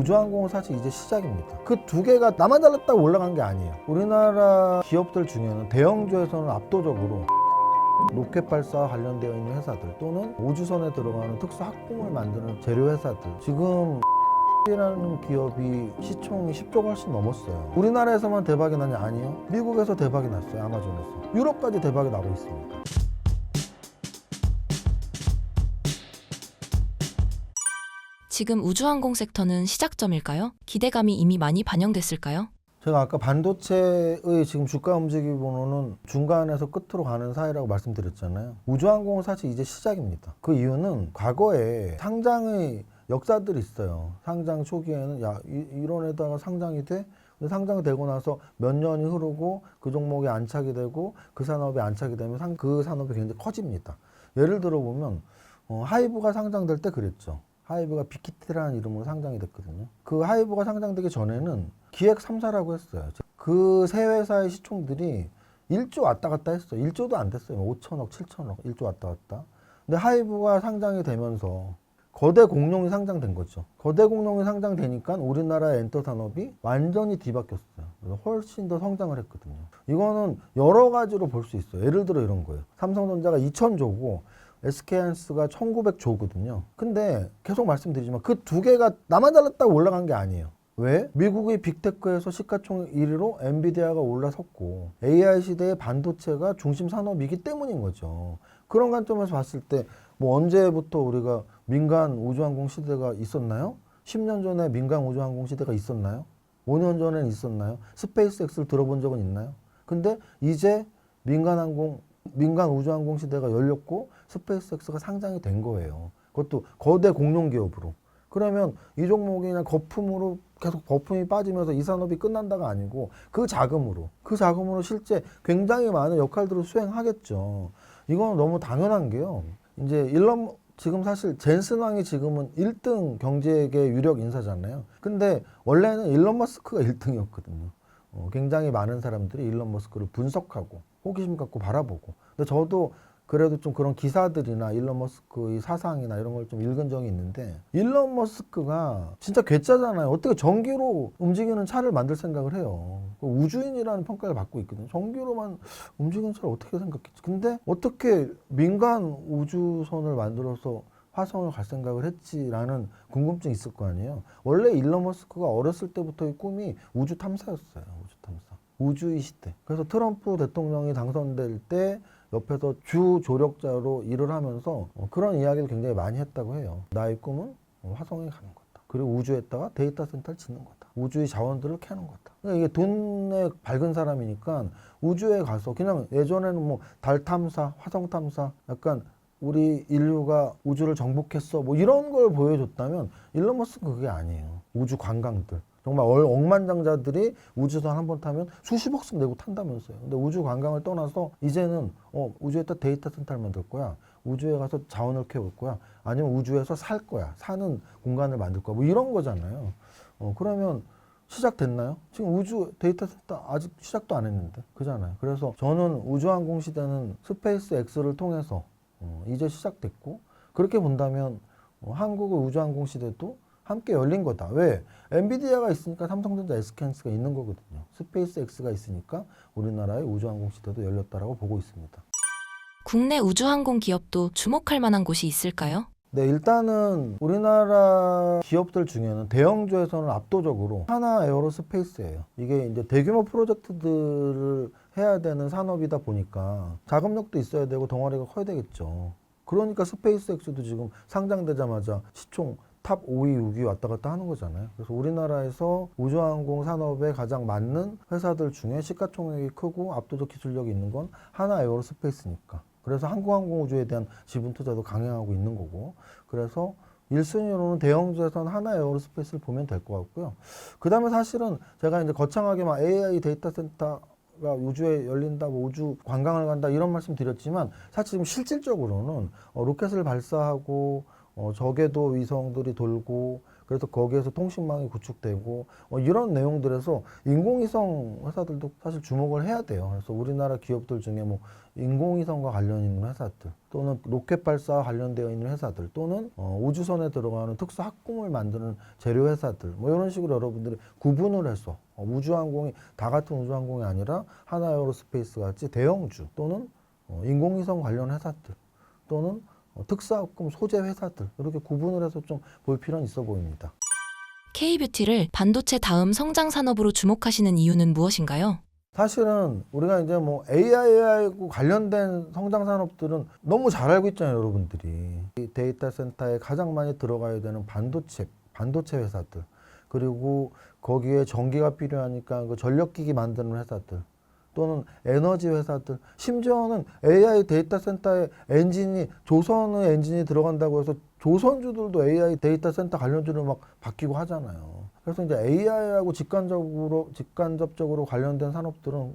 우주항공은 사실 이제 시작입니다. 그 두 개가 나만 잘났다고 올라간 게 아니에요. 우리나라 기업들 중에는 대형주에서는 압도적으로 로켓 발사와 관련되어 있는 회사들 또는 우주선에 들어가는 특수 학공을 만드는 재료 회사들, 지금 이라는 기업이 시총이 10조가 훨씬 넘었어요. 우리나라에서만 대박이 나냐? 아니요. 미국에서 대박이 났어요. 아마존에서. 유럽까지 대박이 나고 있습니다. 지금 우주항공 섹터는 시작점일까요? 기대감이 이미 많이 반영됐을까요? 제가 아까 반도체의 지금 주가 움직이 번호는 중간에서 끝으로 가는 사이라고 말씀드렸잖아요. 우주항공은 사실 이제 시작입니다. 그 이유는 과거에 상장의 역사들이 있어요. 상장 초기에는 야 이런 애다가 상장이 돼? 근데 상장이 되고 나서 몇 년이 흐르고 그 종목이 안착이 되고 그 산업이 안착이 되면 그 산업이 굉장히 커집니다. 예를 들어 보면 하이브가 상장될 때 그랬죠. 하이브가 빅히트라는 이름으로 상장이 됐거든요. 그 하이브가 상장되기 전에는 기획 3사라고 했어요. 그 세 회사의 시총들이 1조 왔다 갔다 했어요. 1조도 안 됐어요. 5천억, 7천억, 1조 왔다 갔다. 근데 하이브가 상장이 되면서 거대 공룡이 상장된 거죠. 거대 공룡이 상장되니까 우리나라의 엔터 산업이 완전히 뒤바뀌었어요. 그래서 훨씬 더 성장을 했거든요. 이거는 여러 가지로 볼 수 있어요. 예를 들어 이런 거예요. 삼성전자가 2,000조고 SK하이닉스가 1,900조거든요. 근데 계속 말씀드리지만 그 두 개가 나만 잘났다고 올라간 게 아니에요. 왜? 미국의 빅테크에서 시가총액 1위로 엔비디아가 올라섰고 AI 시대의 반도체가 중심 산업이기 때문인 거죠. 그런 관점에서 봤을 때 뭐 언제부터 우리가 민간 우주항공 시대가 있었나요? 10년 전에 민간 우주항공 시대가 있었나요? 5년 전에는 있었나요? 스페이스X를 들어본 적은 있나요? 근데 이제 민간 우주항공 시대가 열렸고 스페이스X가 상장이 된 거예요. 그것도 거대 공룡 기업으로. 그러면 이 종목이 그냥 거품으로 계속 거품이 빠지면서 이 산업이 끝난다가 아니고 그 자금으로 실제 굉장히 많은 역할들을 수행하겠죠. 이건 너무 당연한 게요. 이제 지금 사실 젠슨 왕이 지금은 1등 경제계 유력 인사잖아요. 근데 원래는 일론 머스크가 1등이었거든요. 굉장히 많은 사람들이 일론 머스크를 분석하고 호기심 갖고 바라보고. 근데 저도 그래도 좀 그런 기사들이나 일론 머스크의 사상이나 이런 걸 좀 읽은 적이 있는데 일론 머스크가 진짜 괴짜잖아요. 어떻게 전기로 움직이는 차를 만들 생각을 해요. 우주인이라는 평가를 받고 있거든요. 전기로만 움직이는 차를 어떻게 생각했지? 근데 어떻게 민간 우주선을 만들어서 화성을 갈 생각을 했지라는 궁금증이 있을 거 아니에요. 원래 일론 머스크가 어렸을 때부터의 꿈이 우주 탐사였어요. 우주 탐사. 우주의 시대. 그래서 트럼프 대통령이 당선될 때 옆에서 주 조력자로 일을 하면서 그런 이야기를 굉장히 많이 했다고 해요. 나의 꿈은 화성에 가는 거다. 그리고 우주에다가 데이터 센터를 짓는 거다. 우주의 자원들을 캐는 거다. 그러니까 이게 돈에 밝은 사람이니까 우주에 가서 그냥 예전에는 뭐 달 탐사, 화성 탐사, 약간 우리 인류가 우주를 정복했어 뭐 이런 걸 보여줬다면 일론 머스크는 그게 아니에요. 우주 관광들. 정말 억만장자들이 우주선 한 번 타면 수십억씩 내고 탄다면서요. 근데 우주 관광을 떠나서 이제는 우주에다 데이터 센터를 만들 거야. 우주에 가서 자원을 캐올 거야. 아니면 우주에서 살 거야. 사는 공간을 만들 거야. 뭐 이런 거잖아요. 그러면 시작됐나요? 지금 우주 데이터 센터 아직 시작도 안 했는데. 그잖아요. 그래서 저는 우주항공 시대는 스페이스 X를 통해서 이제 시작됐고 그렇게 본다면 한국의 우주항공 시대도 함께 열린 거다. 왜? 엔비디아가 있으니까 삼성전자 SK하이닉스가 있는 거거든요. 스페이스X가 있으니까 우리나라의 우주항공 시대도 열렸다라고 보고 있습니다. 국내 우주항공 기업도 주목할 만한 곳이 있을까요? 네, 일단은 우리나라 기업들 중에는 대형주에서는 압도적으로 하나 에어로스페이스예요. 이게 이제 대규모 프로젝트들을 해야 되는 산업이다 보니까 자금력도 있어야 되고 덩어리가 커야 되겠죠. 그러니까 스페이스X도 지금 상장되자마자 시총 탑 5위, 6위 왔다 갔다 하는 거잖아요. 그래서 우리나라에서 우주항공 산업에 가장 맞는 회사들 중에 시가총액이 크고 압도적 기술력이 있는 건 하나 에어로스페이스니까. 그래서 한국항공우주에 대한 지분 투자도 강행하고 있는 거고. 그래서 1순위로는 대형주에서는 하나 에어로스페이스를 보면 될 것 같고요. 그 다음에 사실은 제가 이제 거창하게 막 AI 데이터 센터가 우주에 열린다, 뭐 우주 관광을 간다 이런 말씀 드렸지만 사실 지금 실질적으로는 로켓을 발사하고 적외도 위성들이 돌고 그래서 거기에서 통신망이 구축되고 이런 내용들에서 인공위성 회사들도 사실 주목을 해야 돼요. 그래서 우리나라 기업들 중에 뭐 인공위성과 관련 있는 회사들 또는 로켓 발사와 관련되어 있는 회사들 또는 우주선에 들어가는 특수 학공을 만드는 재료 회사들 뭐 이런 식으로 여러분들이 구분을 해서 우주항공이 다 같은 우주항공이 아니라 하나에어로스페이스 같이 대형주 또는 인공위성 관련 회사들 또는 특수학금 소재 회사들 이렇게 구분을 해서 좀 볼 필요는 있어 보입니다. K뷰티를 반도체 다음 성장 산업으로 주목하시는 이유는 무엇인가요? 사실은 우리가 이제 뭐 AI하고 관련된 성장 산업들은 너무 잘 알고 있잖아요, 여러분들이. 이 데이터 센터에 가장 많이 들어가야 되는 반도체 회사들 그리고 거기에 전기가 필요하니까 그 전력기기 만드는 회사들 또는 에너지 회사들 심지어는 AI 데이터 센터에 엔진이 조선의 엔진이 들어간다고 해서 조선주들도 AI 데이터 센터 관련주로 막 바뀌고 하잖아요. 그래서 이제 AI하고 직간접적으로 관련된 산업들은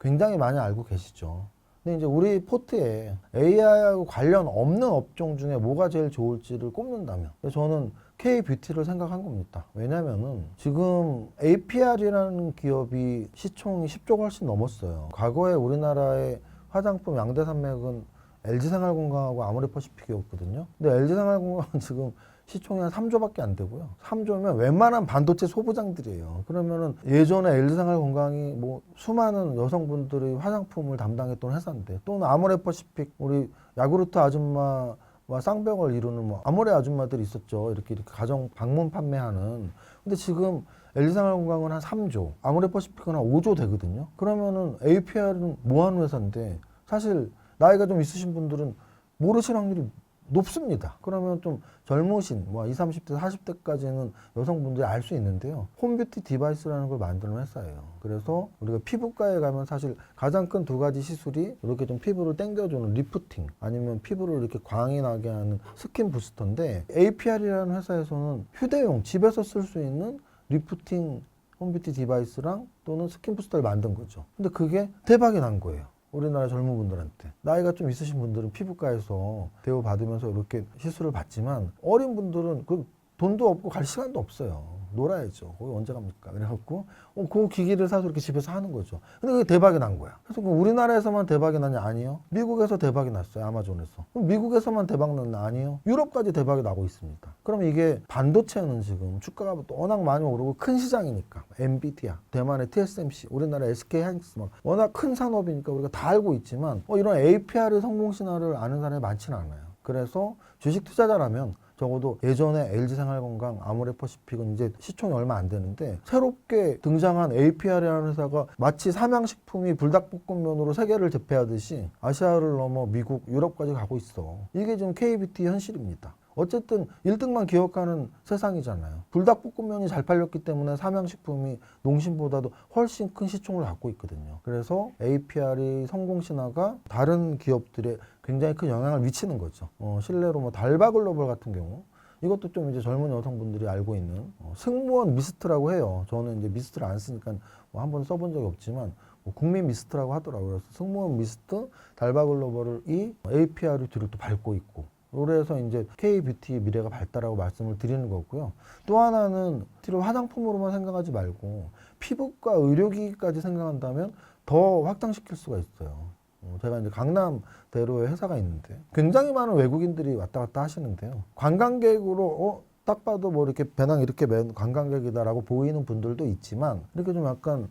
굉장히 많이 알고 계시죠. 근데 이제 우리 포트에 AI하고 관련 없는 업종 중에 뭐가 제일 좋을지를 꼽는다면 저는 K뷰티를 생각한 겁니다. 왜냐면은 지금 APR이라는 기업이 시총이 10조가 훨씬 넘었어요. 과거에 우리나라의 화장품 양대 산맥은 LG생활건강하고 아모레퍼시픽이었거든요. 근데 LG생활건강은 지금 시총이 한 3조밖에 안 되고요. 3조면 웬만한 반도체 소부장들이에요. 그러면은 예전에 LG생활건강이 뭐 수많은 여성분들의 화장품을 담당했던 회사인데 또는 아모레퍼시픽 우리 야구르트 아줌마와 쌍벽을 이루는 뭐 아모레 아줌마들이 있었죠. 이렇게 가정 방문 판매하는. 근데 지금 LG생활건강은 한 3조, 아모레퍼시픽은 한 5조 되거든요. 그러면은 APR은 뭐 하는 회사인데 사실 나이가 좀 있으신 분들은 모르실 확률이 높습니다. 그러면 좀 젊으신 뭐 20, 30대, 40대까지는 여성분들이 알 수 있는데요. 홈뷰티 디바이스라는 걸 만드는 회사예요. 그래서 우리가 피부과에 가면 사실 가장 큰 두 가지 시술이 이렇게 좀 피부를 당겨주는 리프팅 아니면 피부를 이렇게 광이 나게 하는 스킨 부스터인데 APR이라는 회사에서는 휴대용 집에서 쓸 수 있는 리프팅 홈뷰티 디바이스랑 또는 스킨 부스터를 만든 거죠. 근데 그게 대박이 난 거예요. 우리나라 젊은 분들한테. 나이가 좀 있으신 분들은 피부과에서 대우받으면서 이렇게 시술을 받지만 어린 분들은 그 돈도 없고 갈 시간도 없어요. 놀아야죠. 거기 언제 갑니까? 그래갖고 그 기기를 사서 이렇게 집에서 하는 거죠. 근데 그게 대박이 난 거야. 그래서 우리나라에서만 대박이 나냐? 아니요. 미국에서 대박이 났어요. 아마존에서. 그럼 미국에서만 대박 났나? 아니요. 유럽까지 대박이 나고 있습니다. 그럼 이게 반도체는 지금 주가가 워낙 많이 오르고 큰 시장이니까 엔비디아, 대만의 TSMC, 우리나라 SK하이닉스 워낙 큰 산업이니까 우리가 다 알고 있지만 이런 APR의 성공 신화를 아는 사람이 많지는 않아요. 그래서 주식 투자자라면 적어도 예전에 LG생활건강, 아모레퍼시픽은 이제 시총이 얼마 안 되는데 새롭게 등장한 APR이라는 회사가 마치 삼양식품이 불닭볶음면으로 세계를 제패하듯이 아시아를 넘어 미국, 유럽까지 가고 있어. 이게 지금 K뷰티 현실입니다. 어쨌든 1등만 기억하는 세상이잖아요. 불닭볶음면이 잘 팔렸기 때문에 삼양식품이 농심보다도 훨씬 큰 시총을 갖고 있거든요. 그래서 APR의 성공 신화가 다른 기업들에 굉장히 큰 영향을 미치는 거죠. 실례로 뭐 달바글로벌 같은 경우 이것도 좀 이제 젊은 여성분들이 알고 있는 승무원 미스트라고 해요. 저는 이제 미스트를 안 쓰니까 뭐 한번 써본 적이 없지만 국민 미스트라고 하더라고요. 그래서 승무원 미스트, 달바글로벌이 APR의 뒤를 또 밟고 있고 그래서 이제 K뷰티의 미래가 밝다라고 말씀을 드리는 거고요. 또 하나는 뷰티를 화장품으로만 생각하지 말고 피부과 의료기기까지 생각한다면 더 확장시킬 수가 있어요. 제가 이제 강남대로에 회사가 있는데 굉장히 많은 외국인들이 왔다 갔다 하시는데요. 관광객으로 딱 봐도 뭐 이렇게 배낭 이렇게 맨 관광객이다라고 보이는 분들도 있지만 이렇게 좀 약간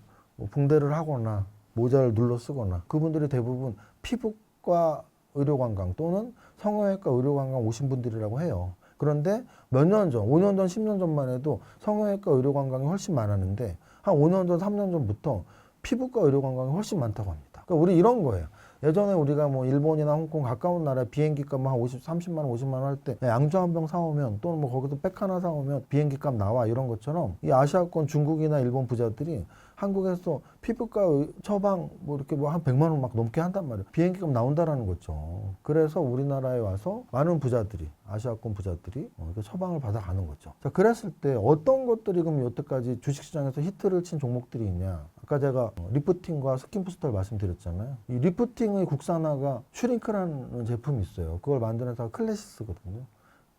붕대를 하거나 모자를 눌러 쓰거나 그분들이 대부분 피부과 의료관광 또는 성형외과 의료관광 오신 분들이라고 해요. 그런데 몇 년 전, 5년 전, 10년 전만 해도 성형외과 의료관광이 훨씬 많았는데 한 5년 전, 3년 전부터 피부과 의료관광이 훨씬 많다고 합니다. 그러니까 우리 이런 거예요. 예전에 우리가 뭐 일본이나 홍콩 가까운 나라 비행기값 한 30만 원, 50만 원 할 때 양주 한 병 사오면 또는 뭐 거기서 백 하나 사오면 비행기값 나와 이런 것처럼 이 아시아권 중국이나 일본 부자들이 한국에서 피부과 처방 뭐 이렇게 뭐 한 100만 원 막 넘게 한단 말이에요. 비행기값 나온다라는 거죠. 그래서 우리나라에 와서 많은 부자들이 아시아권 부자들이 이렇게 처방을 받아가는 거죠. 자, 그랬을 때 어떤 것들이 그럼 여태까지 주식시장에서 히트를 친 종목들이 있냐? 아까 제가 리프팅과 스킨 부스터를 말씀드렸잖아요. 이 리프팅의 국산화가 슈링크라는 제품이 있어요. 그걸 만드는 회사가 클래시스거든요.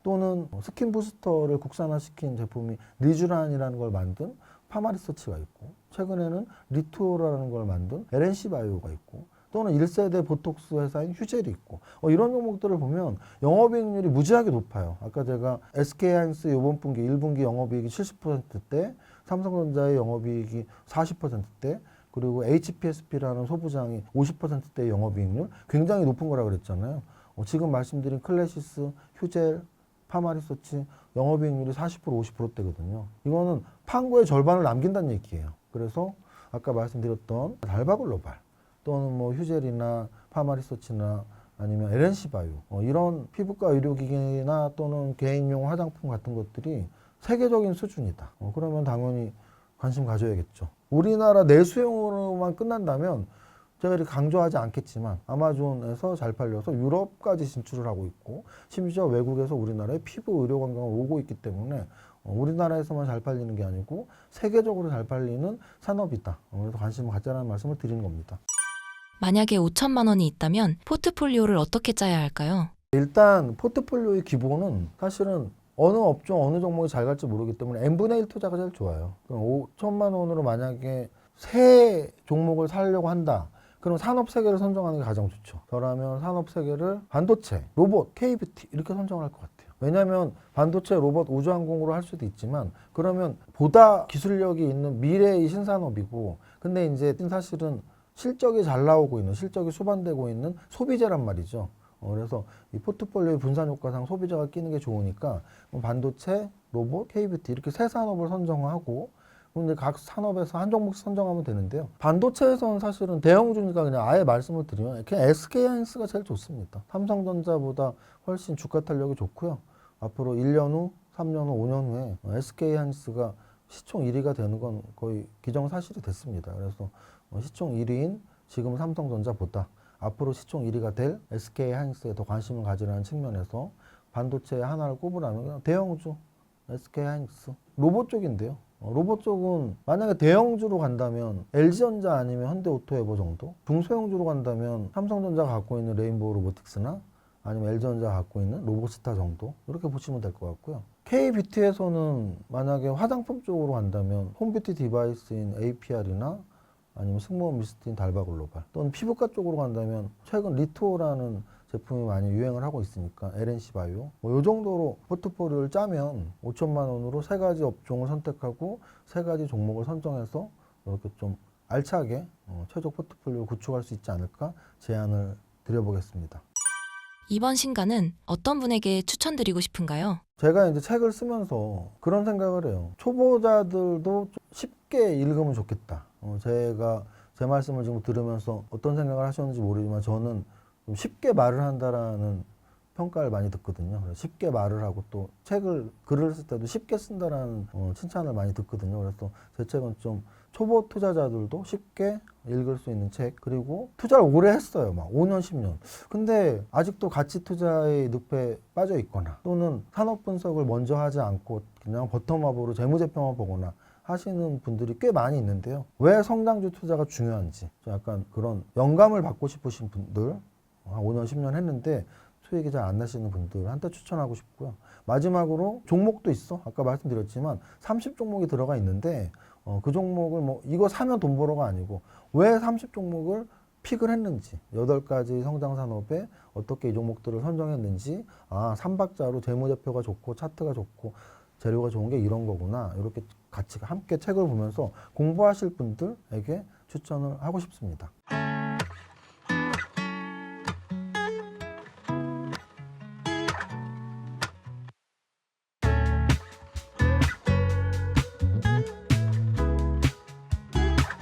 또는 스킨 부스터를 국산화시킨 제품이 리쥬란이라는 걸 만든 파마리서치가 있고, 최근에는 리투어라는 걸 만든 LNC 바이오가 있고, 또는 1세대 보톡스 회사인 휴젤이 있고, 이런 종목들을 보면 영업이익률이 무지하게 높아요. 아까 제가 SK하이닉스 이번 분기 1분기 영업이익이 70%대, 삼성전자의 영업이익이 40%대, 그리고 HPSP라는 소부장이 50%대 영업이익률, 굉장히 높은 거라 그랬잖아요. 지금 말씀드린 클래시스, 휴젤, 파마리서치 영업이익률이 40% 50%대거든요. 이거는 판고의 절반을 남긴다는 얘기예요. 그래서 아까 말씀드렸던 달바글로발 또는 뭐 휴젤이나 파마리서치나 아니면 LNC 바이오 이런 피부과 의료기기나 또는 개인용 화장품 같은 것들이 세계적인 수준이다. 그러면 당연히 관심 가져야겠죠. 우리나라 내수용으로만 끝난다면 제가 이렇게 강조하지 않겠지만 아마존에서 잘 팔려서 유럽까지 진출을 하고 있고, 심지어 외국에서 우리나라에 피부 의료 관광을 오고 있기 때문에 우리나라에서만 잘 팔리는 게 아니고 세계적으로 잘 팔리는 산업이다. 그래서 관심을 갖자라는 말씀을 드리는 겁니다. 만약에 5천만 원이 있다면 포트폴리오를 어떻게 짜야 할까요? 일단 포트폴리오의 기본은 사실은 어느 업종, 어느 종목이 잘 갈지 모르기 때문에 n분의 1 투자가 제일 좋아요. 그럼 5천만 원으로 만약에 세 종목을 사려고 한다. 그럼 산업 세 개를 선정하는 게 가장 좋죠. 저라면 산업 세 개를 반도체, 로봇, K뷰티 이렇게 선정할 것 같아요. 왜냐하면 반도체, 로봇, 우주항공으로 할 수도 있지만 그러면 보다 기술력이 있는 미래의 신산업이고, 근데 이제 사실은 실적이 잘 나오고 있는, 실적이 수반되고 있는 소비재란 말이죠. 그래서 이 포트폴리오의 분산 효과상 소비자가 끼는 게 좋으니까 반도체, 로봇, K뷰티 이렇게 세 산업을 선정하고, 근데 각 산업에서 한 종목씩 선정하면 되는데요. 반도체에서는 사실은 대형주니까 그냥 아예 말씀을 드리면 그냥 SK하이닉스가 제일 좋습니다. 삼성전자보다 훨씬 주가 탄력이 좋고요. 앞으로 1년 후, 3년 후, 5년 후에 SK하이닉스가 시총 1위가 되는 건 거의 기정사실이 됐습니다. 그래서 시총 1위인 지금 삼성전자보다 앞으로 시총 1위가 될 SK하이닉스에 더 관심을 가지라는 측면에서 반도체 하나를 꼽으라면 그냥 대형주 SK하이닉스. 로봇 쪽인데요. 로봇 쪽은 만약에 대형주로 간다면 LG전자 아니면 현대오토에버 정도, 중소형주로 간다면 삼성전자가 갖고 있는 레인보우 로보틱스나 아니면 LG전자가 갖고 있는 로보스타 정도, 이렇게 보시면 될 것 같고요. K뷰티에서는 만약에 화장품 쪽으로 간다면 홈뷰티 디바이스인 APR이나 아니면 승무원 미스트인 달바글로발, 또는 피부과 쪽으로 간다면 최근 리투어라는 제품이 많이 유행을 하고 있으니까 LNC 바이오, 이 정도로 포트폴리오를 짜면 5천만 원으로 세 가지 업종을 선택하고 세 가지 종목을 선정해서 이렇게 좀 알차게 최종 포트폴리오를 구축할 수 있지 않을까 제안을 드려보겠습니다. 이번 신간은 어떤 분에게 추천드리고 싶은가요? 제가 이제 책을 쓰면서 그런 생각을 해요. 초보자들도 좀 쉽게 읽으면 좋겠다. 제가 제 말씀을 지금 들으면서 어떤 생각을 하셨는지 모르지만 저는 좀 쉽게 말을 한다라는 평가를 많이 듣거든요. 그래서 쉽게 말을 하고 또 글을 쓸 때도 쉽게 쓴다라는 칭찬을 많이 듣거든요. 그래서 제 책은 좀 초보 투자자들도 쉽게 읽을 수 있는 책, 그리고 투자를 오래 했어요. 막 5년, 10년. 근데 아직도 가치 투자의 늪에 빠져 있거나 또는 산업 분석을 먼저 하지 않고 그냥 버텀업으로 재무제표만 보거나 하시는 분들이 꽤 많이 있는데요. 왜 성장주 투자가 중요한지 약간 그런 영감을 받고 싶으신 분들, 한 5년, 10년 했는데 수익이 잘 안 나시는 분들한테 추천하고 싶고요. 마지막으로 종목도 있어. 아까 말씀드렸지만 30종목이 들어가 있는데 그 종목을 뭐 이거 사면 돈 벌어가 아니고 왜 30종목을 픽을 했는지, 8가지 성장 산업에 어떻게 이 종목들을 선정했는지, 아, 3박자로 재무제표가 좋고 차트가 좋고 재료가 좋은 게 이런 거구나. 이렇게 같이 함께 책을 보면서 공부하실 분들에게 추천을 하고 싶습니다.